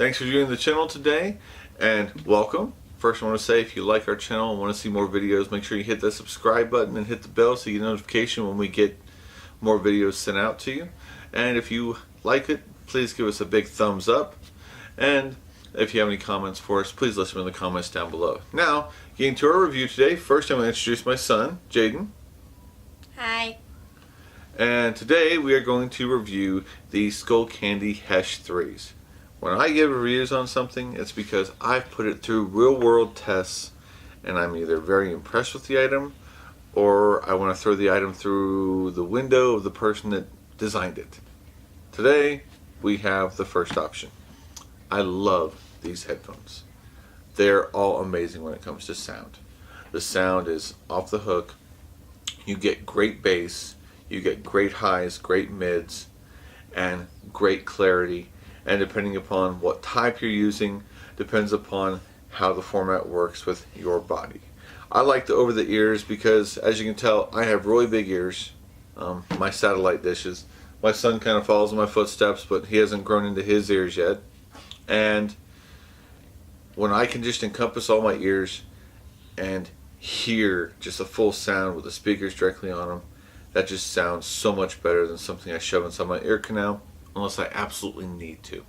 Thanks for viewing the channel today, and welcome. First, I want to say if you like our channel and want to see more videos, make sure you hit that subscribe button and hit the bell so you get notification when we get more videos sent out to you. And if you like it, please give us a big thumbs up. And if you have any comments for us, please list them in the comments down below. Now, getting to our review today, first I'm going to introduce my son, Jaden. Hi. And today we are going to review the Skull Candy Hesh 3s. When I give reviews on something, it's because I've put it through real world tests and I'm either very impressed with the item or I want to throw the item through the window of the person that designed it. Today we have the first option. I love these headphones. They're all amazing when it comes to sound. The sound is off the hook. You get great bass, you get great highs, great mids, and great clarity. And depending upon what type you're using, depends upon how the format works with your body. I like the over the ears because, as you can tell, I have really big ears. My satellite dishes. My son kind of follows in my footsteps, but he hasn't grown into his ears yet. And when I can just encompass all my ears and hear just a full sound with the speakers directly on them, that just sounds so much better than something I shove inside my ear canal, unless I absolutely need to.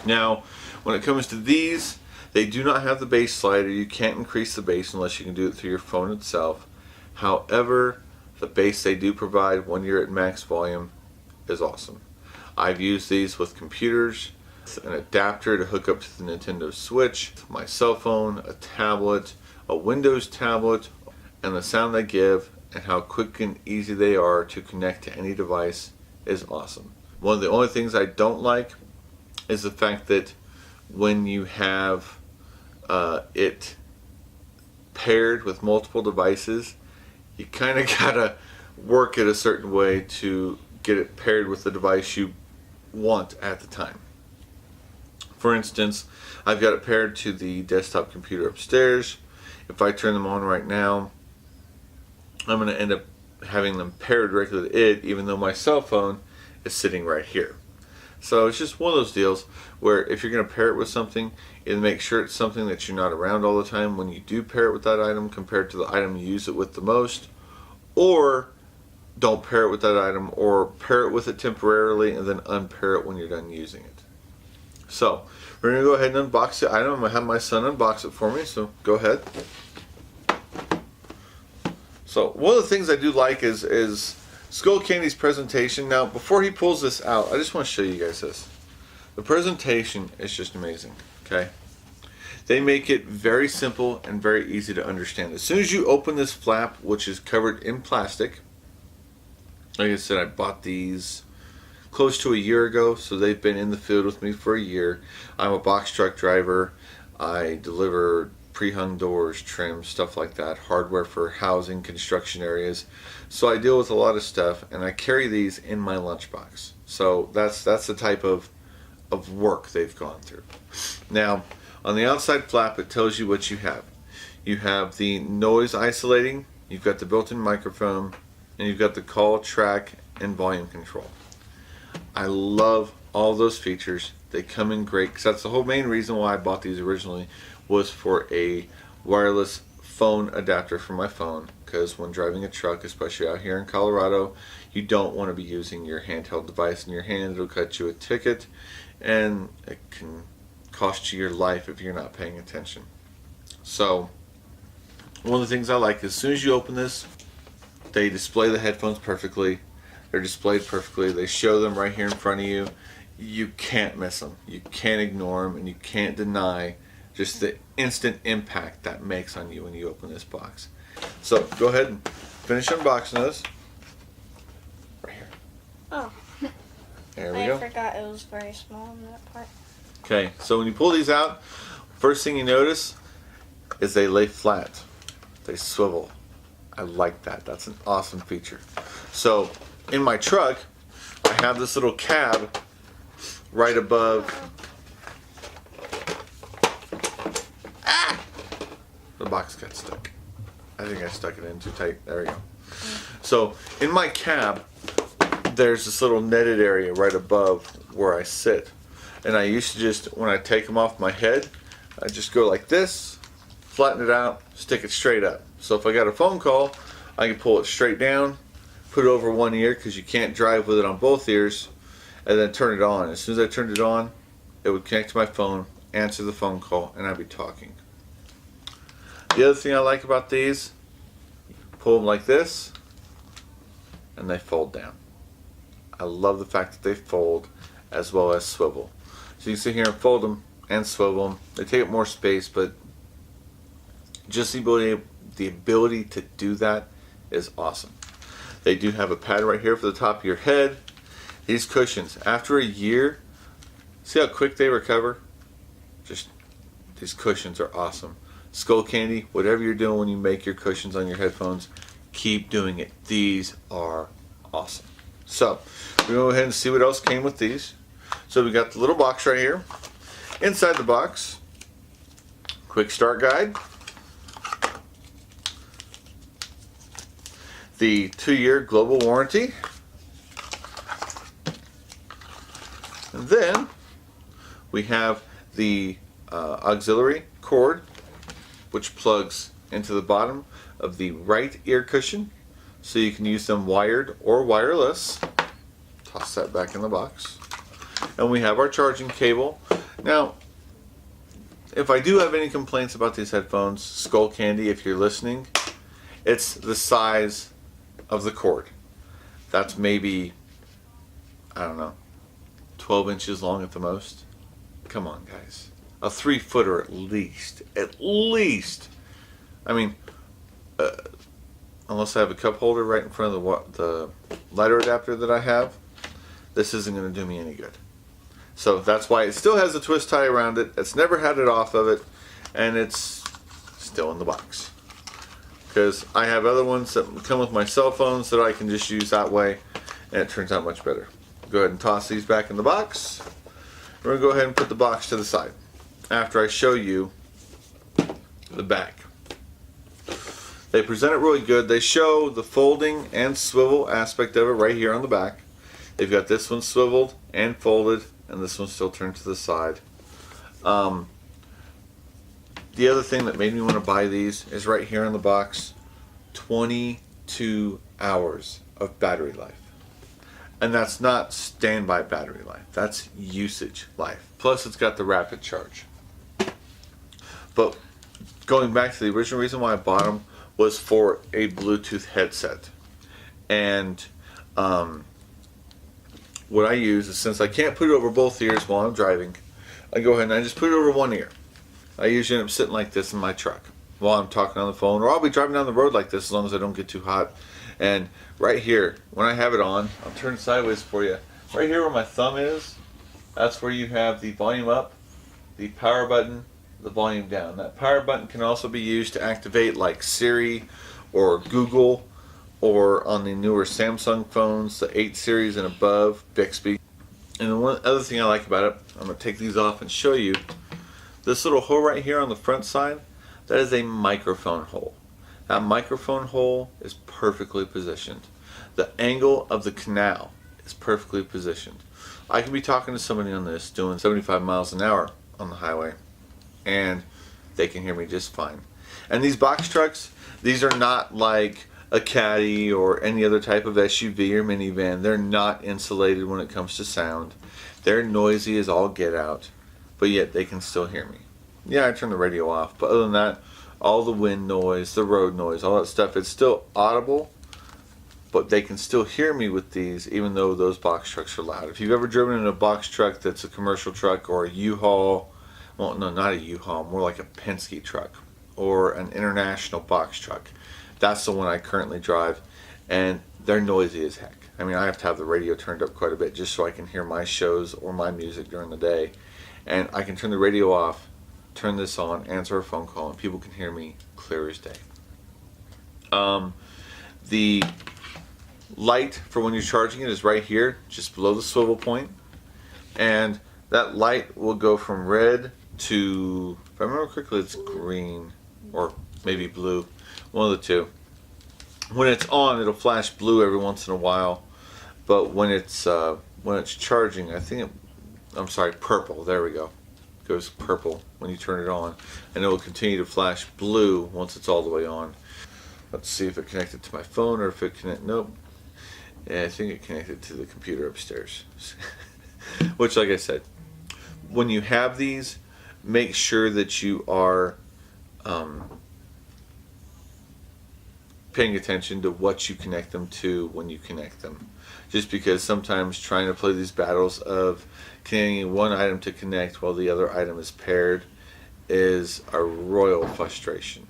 Now, when it comes to these, they do not have the bass slider. You can't increase the bass unless you can do it through your phone itself. However, the bass they do provide when you're at max volume is awesome. I've used these with computers, an adapter to hook up to the Nintendo Switch, my cell phone, a tablet, a Windows tablet, and the sound they give and how quick and easy they are to connect to any device is awesome. One of the only things I don't like is the fact that when you have it paired with multiple devices, you kind of gotta work it a certain way to get it paired with the device you want at the time. For instance, I've got it paired to the desktop computer upstairs. If I turn them on right now, I'm going to end up having them paired directly to it, even though my cell phone is sitting right here. So it's just one of those deals where if you're going to pair it with something, either make sure it's something that you're not around all the time when you do pair it with that item compared to the item you use it with the most, or don't pair it with that item, or pair it with it temporarily and then unpair it when you're done using it. So we're going to go ahead and unbox the item. I'm going to have my son unbox it for me, so go ahead. So one of the things I do like is Skull Candy's presentation. Now before he pulls this out, I just want to show you guys this. The presentation is just amazing, okay? They make it very simple and very easy to understand. As soon as you open this flap, which is covered in plastic, like I said, I bought these close to a year ago, so they've been in the field with me for a year. I'm a box truck driver. I deliver pre-hung doors, trim, stuff like that, hardware for housing, construction areas. So I deal with a lot of stuff, and I carry these in my lunchbox. So that's the type of work they've gone through. Now, on the outside flap, it tells you what you have. You have the noise isolating, you've got the built-in microphone, and you've got the call, track, and volume control. I love all those features. They come in great, because that's the whole main reason why I bought these originally, was for a wireless phone adapter for my phone, because when driving a truck, especially out here in Colorado, you don't want to be using your handheld device in your hand. It'll cut you a ticket and it can cost you your life if you're not paying attention. So one of the things I like is as soon as you open this, they display the headphones perfectly. They're displayed perfectly. They show them right here in front of you. You can't miss them. You can't ignore them, and you can't deny just the instant impact that makes on you when you open this box. So go ahead and finish unboxing those. Right here. Oh. There we go. I forgot it was very small in that part. Okay, so when you pull these out, first thing you notice is they lay flat. They swivel. I like that. That's an awesome feature. So in my truck, I have this little cab right above. The box got stuck. I think I stuck it in too tight. There we go. So in my cab, there's this little netted area right above where I sit. And I used to just, when I take them off my head, I just go like this, flatten it out, stick it straight up. So if I got a phone call, I can pull it straight down, put it over one ear because you can't drive with it on both ears, and then turn it on. As soon as I turned it on, it would connect to my phone, answer the phone call, and I'd be talking. The other thing I like about these, pull them like this, and they fold down. I love the fact that they fold as well as swivel. So you can sit here and fold them and swivel them. They take up more space, but just the ability to do that is awesome. They do have a pad right here for the top of your head. These cushions, after a year, see how quick they recover? Just, these cushions are awesome. Skull Candy, whatever you're doing when you make your cushions on your headphones, keep doing it. These are awesome. So, we're going to go ahead and see what else came with these. So we got the little box right here. Inside the box, quick start guide. The 2-year global warranty. And then we have the auxiliary cord, which plugs into the bottom of the right ear cushion, so you can use them wired or wireless. Toss that back in the box. And we have our charging cable. Now, if I do have any complaints about these headphones, Skull Candy, if you're listening, it's the size of the cord. That's maybe, I don't know, 12 inches long at the most. Come on, guys. A 3-footer at least. At least. I mean, unless I have a cup holder right in front of the lighter adapter that I have, this isn't going to do me any good. So that's why it still has a twist tie around it. It's never had it off of it, and it's still in the box. Because I have other ones that come with my cell phones that I can just use that way, and it turns out much better. Go ahead and toss these back in the box. We're going to go ahead and put the box to the side after I show you the back. They present it really good. They show the folding and swivel aspect of it right here on the back. They've got this one swiveled and folded, and this one still turned to the side. The other thing that made me want to buy these is right here on the box, 22 hours of battery life. And that's not standby battery life, that's usage life. Plus it's got the rapid charge. But going back to the original reason why I bought them was for a Bluetooth headset. And what I use is, since I can't put it over both ears while I'm driving, I go ahead and I just put it over one ear. I usually end up sitting like this in my truck while I'm talking on the phone, or I'll be driving down the road like this as long as I don't get too hot. And right here, when I have it on, I'll turn sideways for you. Right here where my thumb is, that's where you have the volume up, the power button, the volume down. That power button can also be used to activate like Siri or Google, or on the newer Samsung phones, the 8 series and above, Bixby. And one other thing I like about it, I'm going to take these off and show you. This little hole right here on the front side, that is a microphone hole. That microphone hole is perfectly positioned. The angle of the canal is perfectly positioned. I can be talking to somebody on this doing 75 miles an hour on the highway, and they can hear me just fine. And these box trucks, these are not like a Caddy or any other type of SUV or minivan. They're not insulated when it comes to sound. They're noisy as all get out, but yet they can still hear me. Yeah, I turn the radio off, but other than that, all the wind noise, the road noise, all that stuff, it's still audible, but they can still hear me with these, even though those box trucks are loud. If you've ever driven in a box truck that's a commercial truck, or a U-Haul, well, no, not a U-Haul, more like a Penske truck, or an international box truck, that's the one I currently drive, and they're noisy as heck. I mean, I have to have the radio turned up quite a bit just so I can hear my shows or my music during the day. And I can turn the radio off, turn this on, answer a phone call, and people can hear me clear as day. The light for when you're charging it is right here, just below the swivel point. And that light will go from red to, if I remember correctly, it's green, or maybe blue, one of the two. When it's on, it'll flash blue every once in a while, but when it's charging, I think I'm sorry, purple. There we go. It goes purple when you turn it on, and it will continue to flash blue once it's all the way on. Let's see if it connected to my phone or if it connected. Nope. Yeah, I think it connected to the computer upstairs. Which, like I said, when you have these, make sure that you are paying attention to what you connect them to when you connect them. Just because sometimes trying to play these battles of connecting one item to connect while the other item is paired is a royal frustration.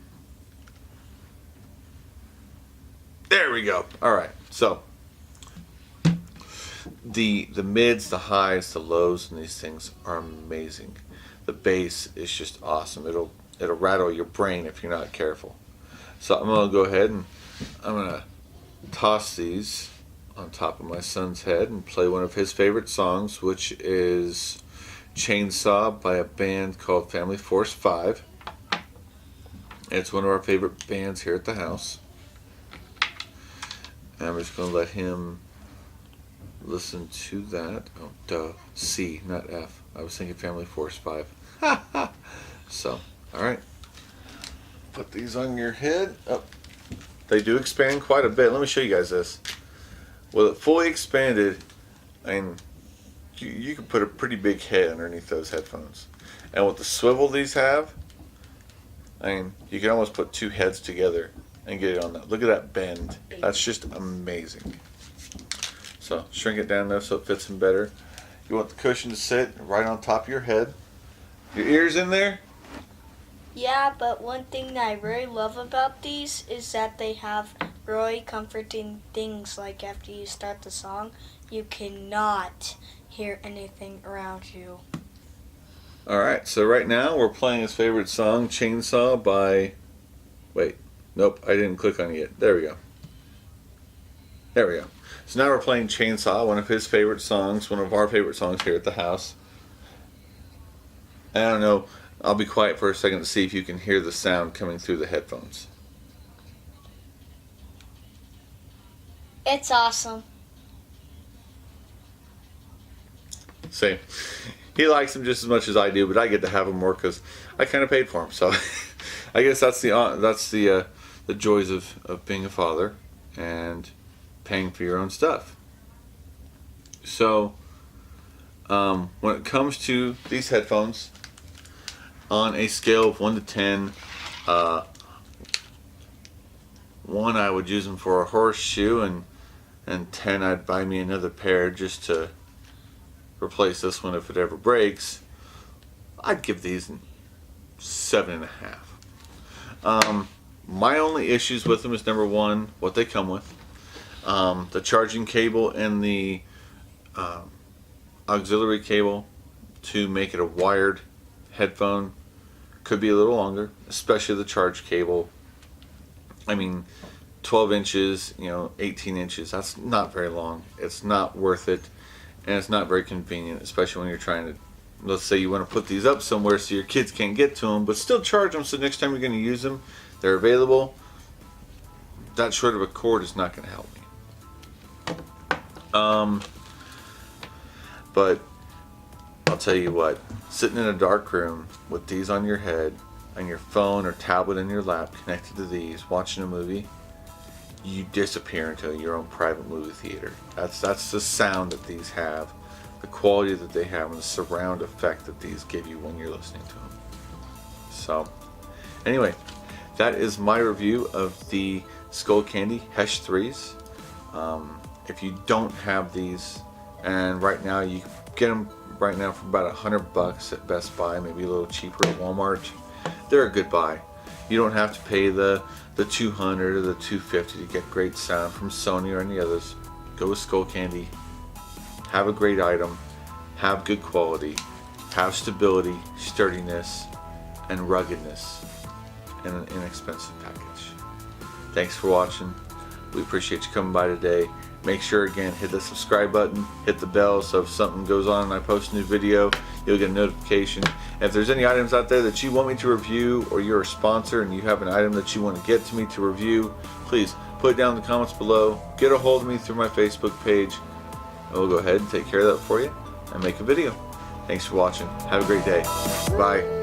There we go. Alright, so the mids, the highs, the lows in these things are amazing. The bass is just awesome. It'll rattle your brain if you're not careful. So I'm going to go ahead and I'm going to toss these on top of my son's head and play one of his favorite songs, which is Chainsaw by a band called Family Force 5. It's one of our favorite bands here at the house. And I'm just going to let him listen to that. Oh, duh. C, not F. I was thinking Family Force 5. So, alright. Put these on your head. Oh, they do expand quite a bit. Let me show you guys this. With it fully expanded, and you can put a pretty big head underneath those headphones. And with the swivel these have, I mean, you can almost put two heads together and get it on that. Look at that bend. That's just amazing. So shrink it down though so it fits in better. You want the cushion to sit right on top of your head. Your ears in there? Yeah, but one thing that I really love about these is that they have really comforting things, like after you start the song, you cannot hear anything around you. Alright, so right now we're playing his favorite song, Chainsaw by... Wait, nope, I didn't click on it yet. There we go. There we go. So now we're playing Chainsaw, one of his favorite songs, one of our favorite songs here at the house. And I don't know, I'll be quiet for a second to see if you can hear the sound coming through the headphones. It's awesome. See, he likes them just as much as I do, but I get to have them more because I kind of paid for them. So I guess that's the joys of being a father and paying for your own stuff. So when it comes to these headphones, on a scale of 1 to 10, 1 I would use them for a horseshoe, and 10 I'd buy me another pair just to replace this one if it ever breaks. I'd give these 7.5. My only issues with them is, number one, what they come with. The charging cable and the auxiliary cable to make it a wired headphone could be a little longer, especially the charge cable. I mean, 12 inches, 18 inches, that's not very long. It's not worth it, and it's not very convenient, especially when you're trying to, let's say you want to put these up somewhere so your kids can't get to them, but still charge them so next time you're going to use them, they're available. That short of a cord is not going to help me. But I'll tell you what, sitting in a dark room with these on your head and your phone or tablet in your lap connected to these, watching a movie, you disappear into your own private movie theater. That's the sound that these have, the quality that they have, and the surround effect that these give you when you're listening to them. So, anyway, that is my review of the Skull Candy Hesh 3s. If you don't have these, and right now you can get them right now for about $100 at Best Buy, maybe a little cheaper at Walmart, they're a good buy. You don't have to pay the $200 or the $250 to get great sound from Sony or any others. Go with Skull Candy. Have a great item. Have good quality. Have stability, sturdiness, and ruggedness in an inexpensive package. Thanks for watching. We appreciate you coming by today. Make sure, again, hit the subscribe button, hit the bell, so if something goes on and I post a new video, you'll get a notification. And if there's any items out there that you want me to review, or you're a sponsor and you have an item that you want to get to me to review, please put it down in the comments below. Get a hold of me through my Facebook page, and we'll go ahead and take care of that for you and make a video. Thanks for watching. Have a great day. Bye.